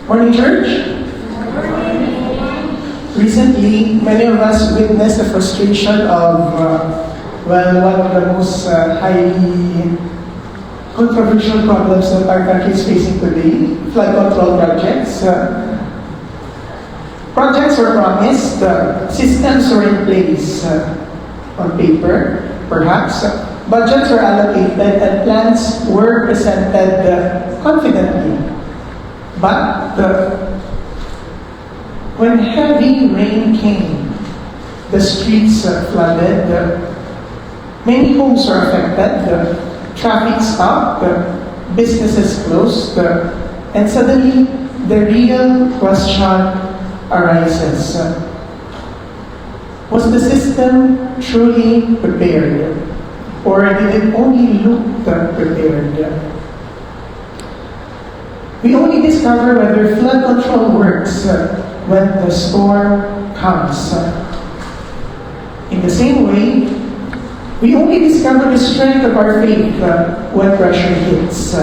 Morning, church. Recently, many of us witnessed the frustration of, one of the most highly controversial problems that our country is facing today, flood control projects. Projects were promised, systems were in place on paper, perhaps, budgets were allocated, and plans were presented confidently. But when heavy rain came, the streets flooded, many homes were affected, traffic stopped, businesses closed, and suddenly the real question arises. Was the system truly prepared? Or did it only look prepared? We only discover whether flood control works when the storm comes. In the same way, we only discover the strength of our faith when pressure hits.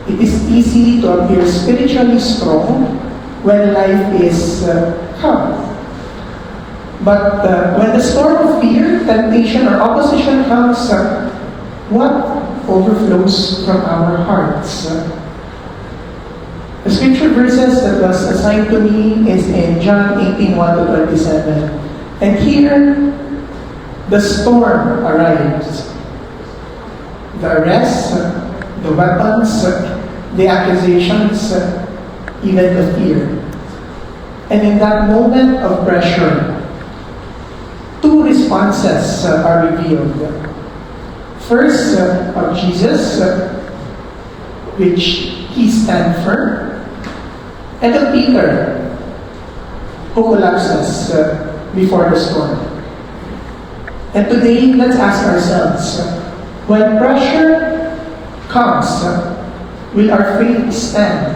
It is easy to appear spiritually strong when life is calm. But when the storm of fear, temptation, or opposition comes, what overflows from our hearts? The scripture verses that was assigned to me is in John 18:1-27. And here, the storm arrives. The arrests, the weapons, the accusations, even the fear. And in that moment of pressure, two responses are revealed. First, of Jesus, which he stands for, and of Peter, who collapses before the storm. And today, let's ask ourselves, when pressure comes, will our faith stand,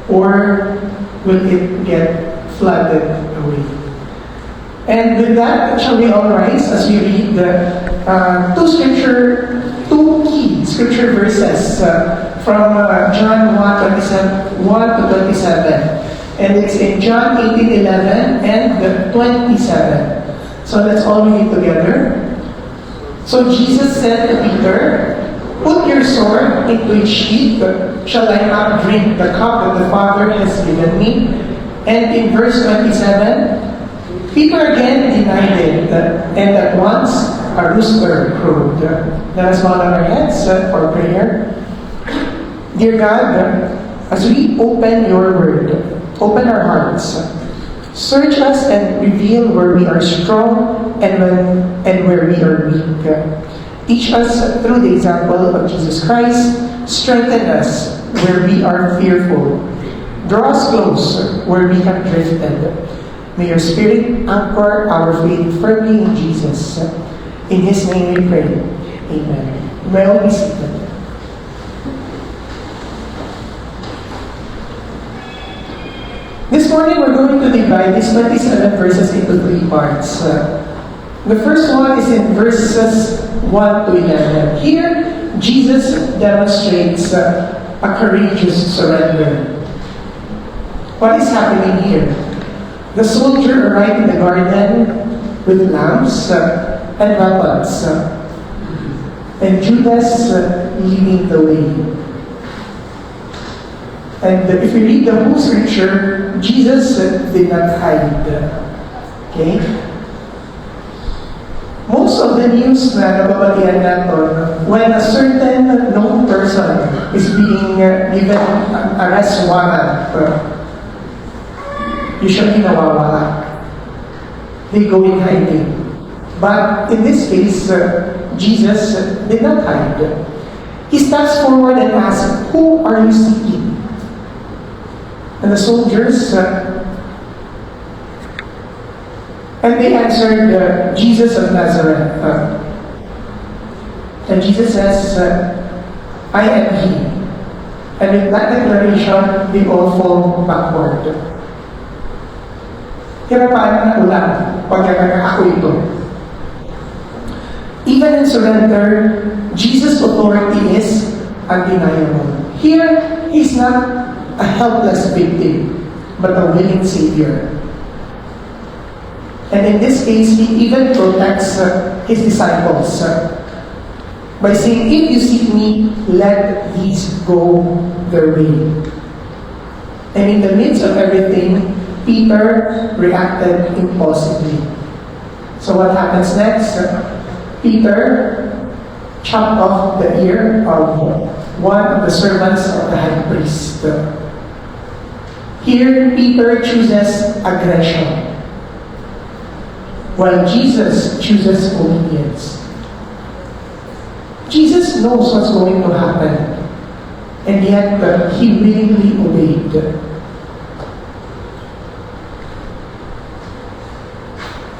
or will it get flooded away? And with that, shall we all rise as we read the two key scripture verses from John 1:1-27. And it's in John 18:11 and 27. So let's all read it together. So Jesus said to Peter, "Put your sword into its sheath. Shall I not drink the cup that the Father has given me?" And in verse 27, Peter again denied it, and at once a rooster crowed. Let us bow our heads for prayer. Dear God, as we open your word, open our hearts. Search us and reveal where we are strong and where we are weak. Teach us through the example of Jesus Christ. Strengthen us where we are fearful. Draw us close where we have drifted. May your Spirit anchor our faith firmly in Jesus. In His name we pray. Amen. You may all be seated. This morning we're going to divide these 27 verses into three parts. The first one is in verses 1-11. Here, Jesus demonstrates a courageous surrender. What is happening here? The soldier arrived in the garden with lambs and weapons, and Judas leading the way. And if we read the whole scripture, Jesus did not hide. Okay? Most of the news na nababalian natin, when a certain known person is being given an arrest warrant, usually nawawala. They go in hiding. But in this case, Jesus did not hide. He steps forward and asks, "Who are you seeking?" And the soldiers, and they answered, "Jesus of Nazareth." And Jesus says, "I am He." And with that declaration, they all fall backward. Kaya paano na ulang pag ako ito? Even in surrender, Jesus' authority is undeniable. Here, He's not a helpless victim, but a willing Savior. And in this case, He even protects His disciples by saying, if you seek me, let these go their way. And in the midst of everything, Peter reacted impulsively. So what happens next? Peter chopped off the ear of one of the servants of the high priest. Here, Peter chooses aggression, while Jesus chooses obedience. Jesus knows what's going to happen, and yet He willingly obeyed.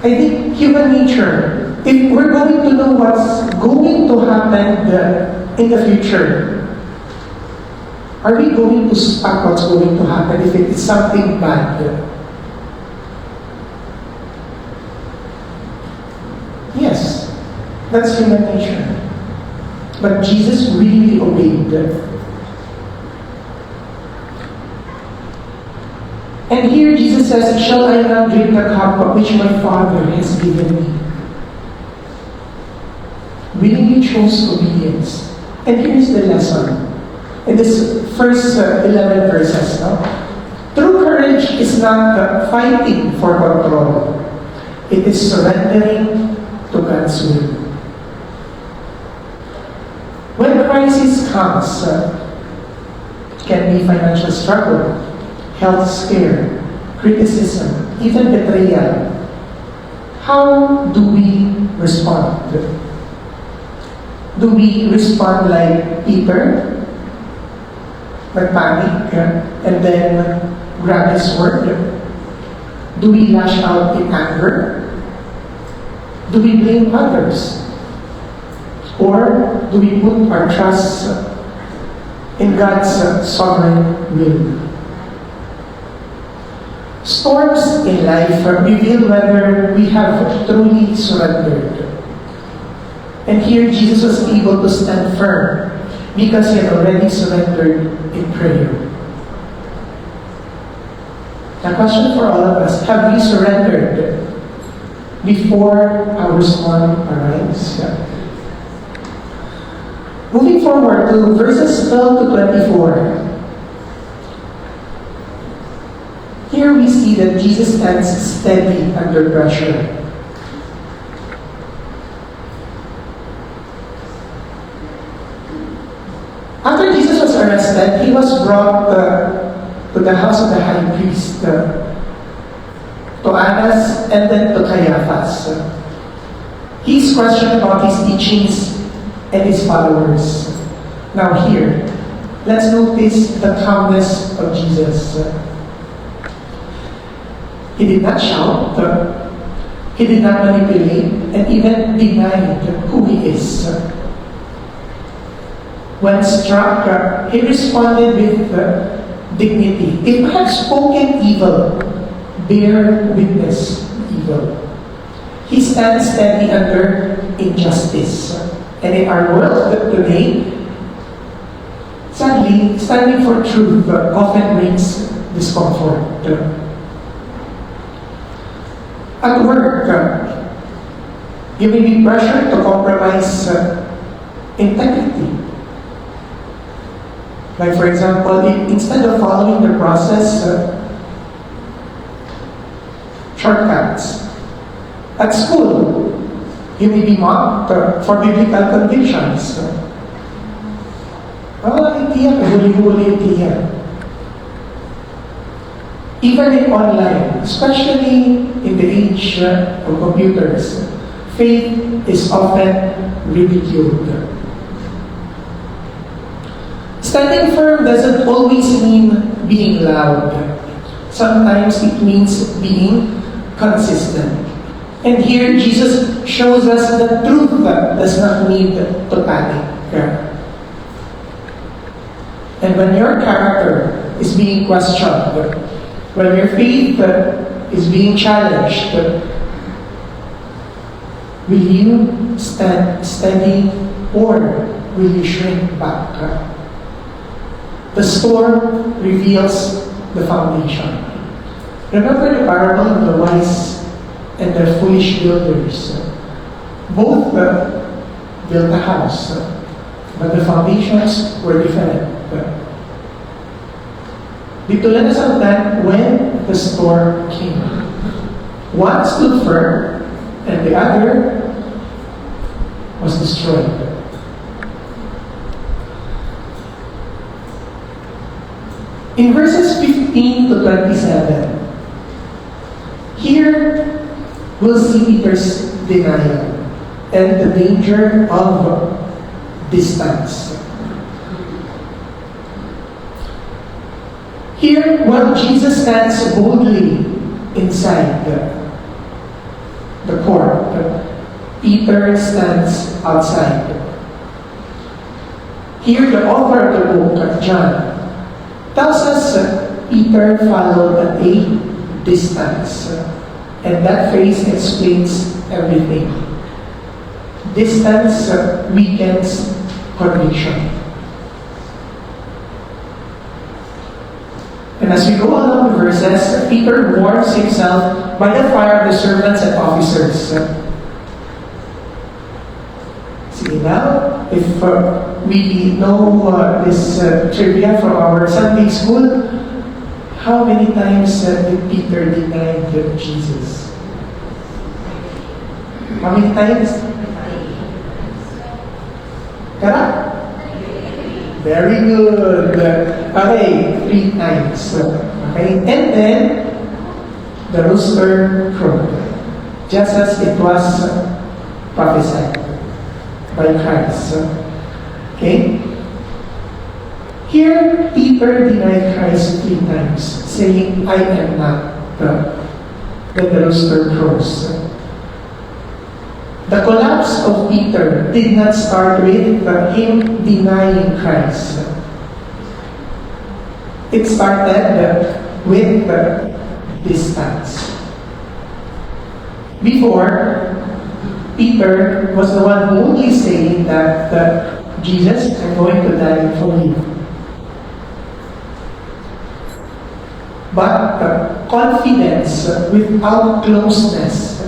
I think human nature, if we're going to know what's going to happen in the future, are we going to stop what's going to happen if it is something bad? Yes, that's human nature. But Jesus really obeyed. And here Jesus says, shall I not drink the cup which my Father has given me? Willingly chose obedience. And here's the lesson. In this first 11 verses, true courage is not fighting for control. It is surrendering to God's will. When crisis comes, it can be financial struggle, health scare, criticism, even betrayal. How do we respond? Do we respond like Peter, like panic, and then grab his sword? Do we lash out in anger? Do we blame others? Or do we put our trust in God's sovereign will? Storms in life reveal whether we have truly surrendered. And here Jesus was able to stand firm because He had already surrendered in prayer. The question for all of us, have we surrendered before our storm arrives? Moving forward to verses 12 to 24. Here we see that Jesus stands steady under pressure. After Jesus was arrested, He was brought to the house of the high priest, to Annas and then to Caiaphas. He's questioned about His teachings and His followers. Now here, let's notice the calmness of Jesus. He did not shout, He did not manipulate, and even deny who He is. When struck, He responded with dignity. If I have spoken evil, bear witness evil. He stands steady under injustice. And in our world today, sadly, standing for truth often brings discomfort. At work, you may be pressured to compromise integrity. Like for example, instead of following the process, shortcuts. At school, you may be mocked for biblical convictions. Tiyak, huli-huli tiyak. Even in online, especially in the age of computers, faith is often ridiculed. Standing firm doesn't always mean being loud. Sometimes it means being consistent. And here Jesus shows us that truth does not need to panic. And when your character is being questioned, when your faith is being challenged, will you stand steady or will you shrink back? The storm reveals the foundation. Remember the parable of the wise and the foolish builders. Both built a house, but the foundations were different. Dito lang sa that when the storm came. One stood firm, and the other was destroyed. In verses 15 to 27, here we'll see Peter's denial and the danger of distance. Here, while Jesus stands boldly inside the court, Peter stands outside. Here, the author of the book, John, tells us Peter followed at a distance. And that phrase explains everything. Distance weakens conviction. And as we go along the verses, Peter warms himself by the fire of the servants and officers. See now, if we know this trivia from our Sunday school, how many times did Peter deny Jesus? How many times? Correct? Very good. Okay, 3 times. Okay, and then the rooster crowed, just as it was prophesied by Christ. Okay? Here, Peter denied Christ 3 times, saying, I am not. Then the rooster crows. The collapse of Peter did not start with him denying Christ. It started with distance. Before, Peter was the one boldly saying that Jesus, I'm going to die for you. But confidence without closeness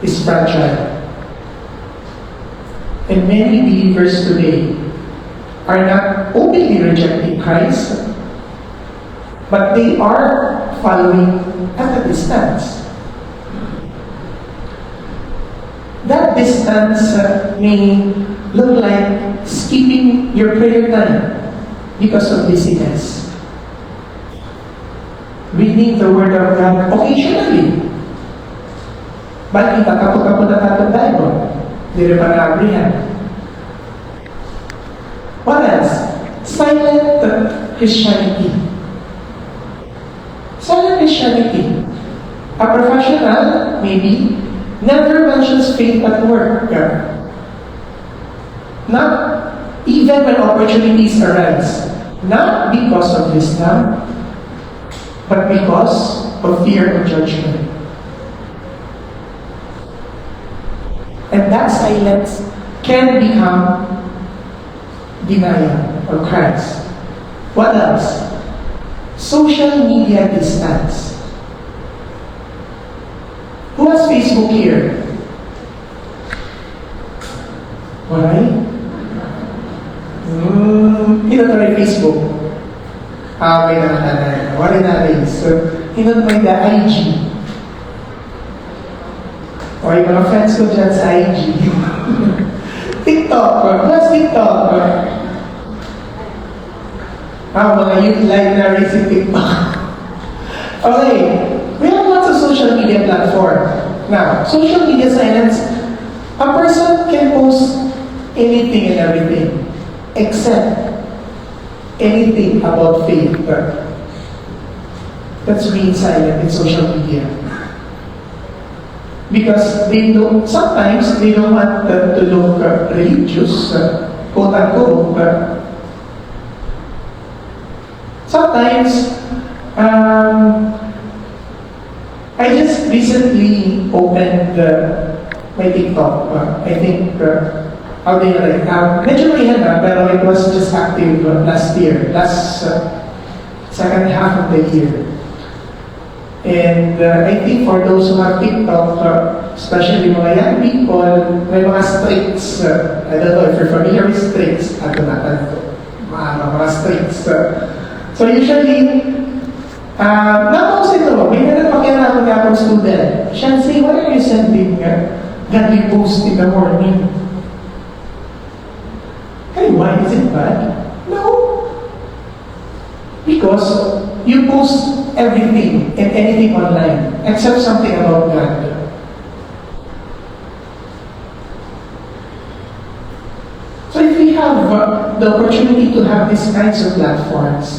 is fragile. And many believers today are not openly rejecting Christ, but they are following at a distance. That distance may look like skipping your prayer time because of busyness. Reading the Word of God occasionally. Bakit kapag natatong Bible? Hindi rin pa na-apprehend. What else? Silent Christianity. Silent Christianity. A professional, maybe, never mentions faith at work. Not even when opportunities arise. Not because of wisdom, but because of fear of judgment. And that silence can become denial of Christ. What else? Social media distance. Who has Facebook here? Why? Hinot mo rin Facebook. May nakatanay. Wala na rin. So, hinot mo yung IG. O yung mga friends ko dyan sa IG. TikTok. What's TikTok? Mga youth live na rin si TikTok. Okay. We have lots of social media platform. Now, social media silence, a person can post anything and everything except anything about faith. That's being silent in social media. Because sometimes they don't want to look religious, quote unquote. Sometimes, I just recently opened my TikTok. I think outdated. Medyo may na, pero it was just active last year, second half of the year. And I think for those who have TikTok, especially mga young people, may mga streaks. I don't know if you're familiar with streaks. Natin ko. Mga streaks. So usually, napansin ko, may nagpakyan ako nga akong student. Siya say, why are you sending godly post in the morning? Hey, why is it bad? No. Because you post everything and anything online, except something about God. So if we have the opportunity to have these kinds of platforms,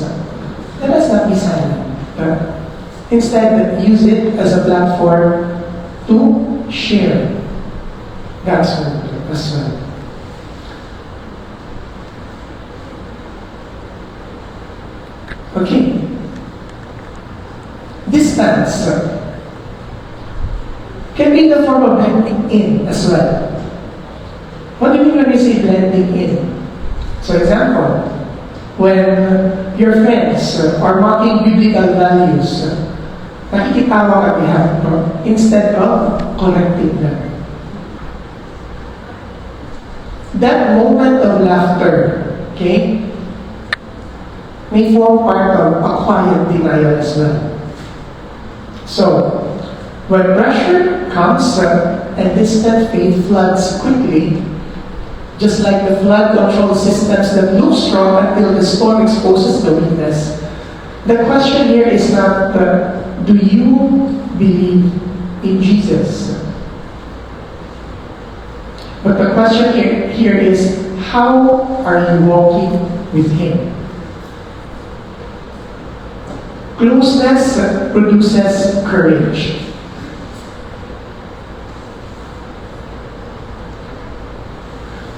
let us not be silent. Instead, use it as a platform to share God's word as well. Okay. Distance can be the form of blending in as well. What do you mean when you say blending in? So example, when your friends are mocking biblical values, nakikitawa ka behalf, instead of correcting them. That moment of laughter, okay, may form part of a quiet denial as well. So, when pressure comes and distant faith floods quickly, just like the flood control systems that look strong until the storm exposes the weakness, the question here is not, do you believe in Jesus? But the question here is, how are you walking with Him? Closeness produces courage.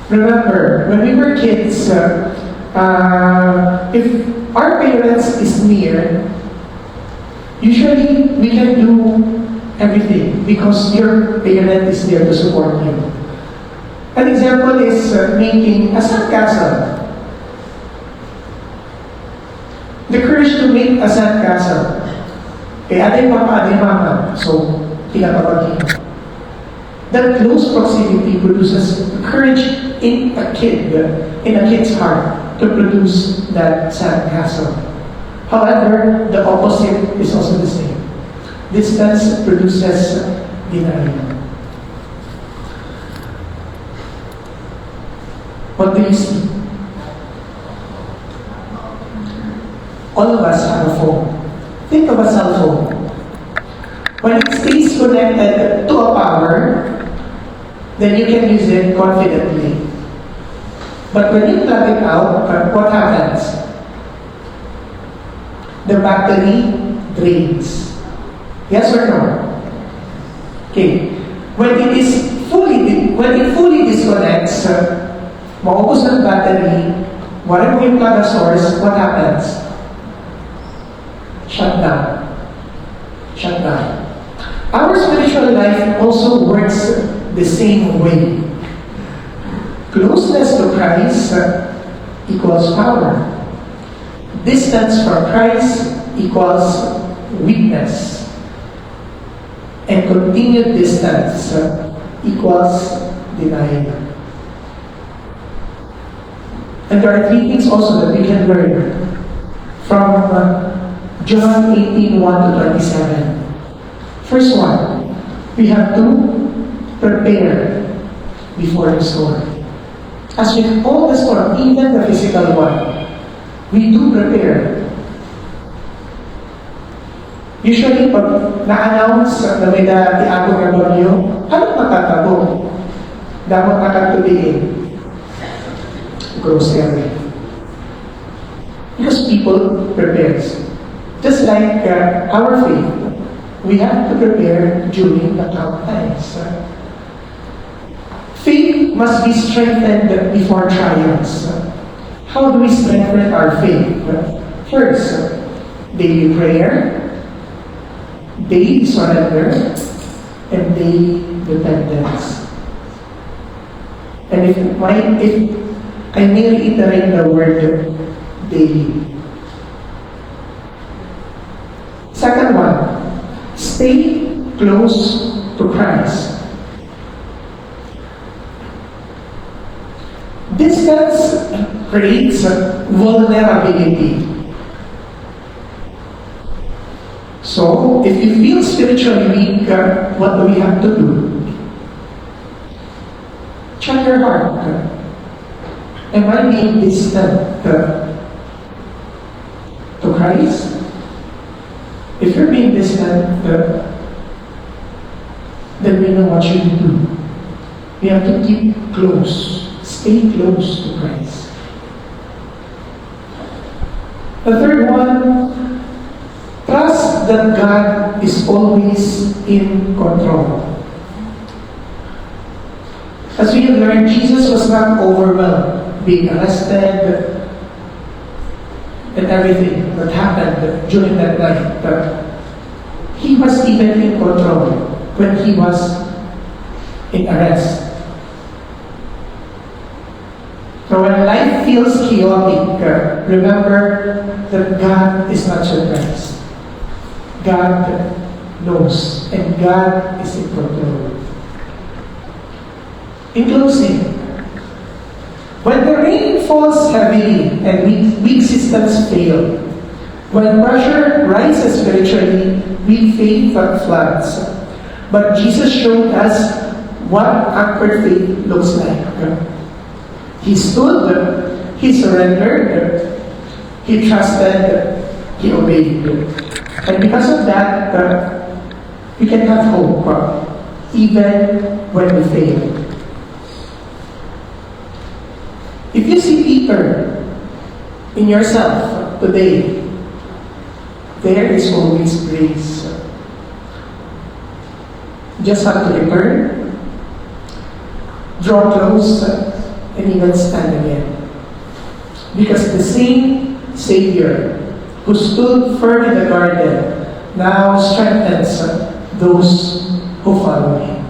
Remember, when we were kids, if our parents is near, usually we can do everything because your parent is there to support you. An example is making a sandcastle. The courage to make a sandcastle. Kaya aday papa, aday mama. So, pinapapagin. That close proximity produces courage in a kid's heart to produce that sandcastle. However, the opposite is also the same. Distance produces denial. What do you see? All of us have a phone. Think of a cell phone. When it stays connected to a power, then you can use it confidently. But when you plug it out, what happens? The battery drains. Yes or no? Okay. When it fully disconnects, maubos ng battery, wala mo yung plug source, what happens? Shut down. Shut down. Our spiritual life also works the same way. Closeness to Christ equals power. Distance from Christ equals weakness. And continued distance equals denial. And there are three things also that we can learn from John 18:1 to 27. First one, we have to prepare before the storm. As with all the storm, even the physical one, we do prepare. Usually, pag na-announce na may tiagong na bagyo, anong matatago? Dapat nakatuliin. Grocery. Because people prepares. Just like our faith, we have to prepare during the tough times. Faith must be strengthened before trials. How do we strengthen our faith? First, daily prayer, daily surrender, and daily dependence. And if I may reiterate the word daily. Second one, stay close to Christ. Distance creates vulnerability. So, if you feel spiritually weak, what do we have to do? Check your heart. Am I being distant to Christ? If you're being distant, then we know what you do. We have to keep close, stay close to Christ. The third one, trust that God is always in control. As we have learned, Jesus was not overwhelmed, being arrested, and everything that happened during that night. He was even in control when he was in arrest. So when life feels chaotic, remember that God is not surprised. God knows, and God is in control. In closing, when the rain falls heavily and weak systems fail, when pressure rises spiritually, weak faith floods. But Jesus showed us what anchored faith looks like. He stood, he surrendered, he trusted, he obeyed. And because of that, we can have hope, even when we fail. If you see Peter in yourself today, there is always grace. You just have to return, draw close, and even stand again. Because the same Savior who stood firm in the garden now strengthens those who follow Him.